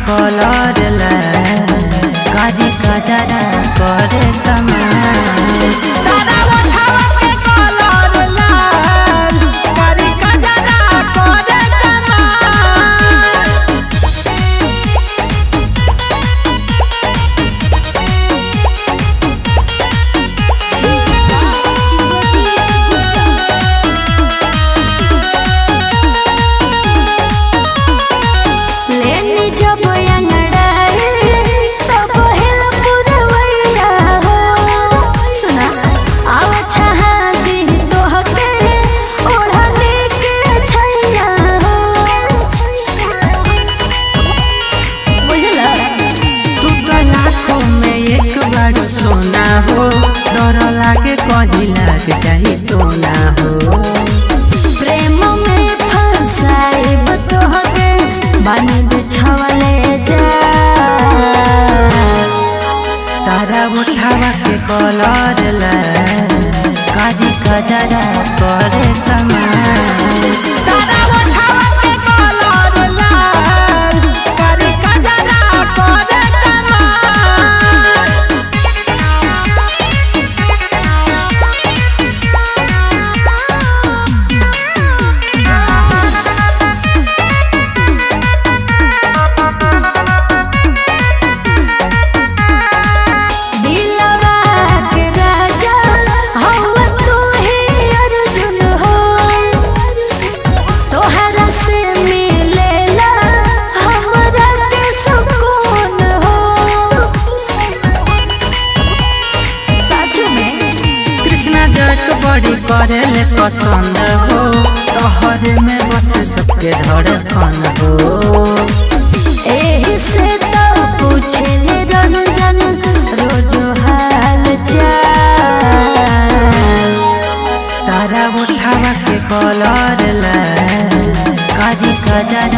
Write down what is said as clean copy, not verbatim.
colour कारी कजरा करे कमाल तारा उठावा के कलर लाल कारी कजरा करे लेनी जब सोना हो डर लागे कहीं लाग जाही तो ना हो प्रेम में फंसाए बतोहके बानी बिछवले जा तारा उठावा के कलर कारी कजरा करे कमाल तारा उठावा के कलर लाल कारी कजरा करे बड़ी करेले पसंद हो तोहरे में बस सबके धड़कन हो एही से तो पूछे रंजन रोज हाल चाल तारा उठावा के कलर कारी कजरा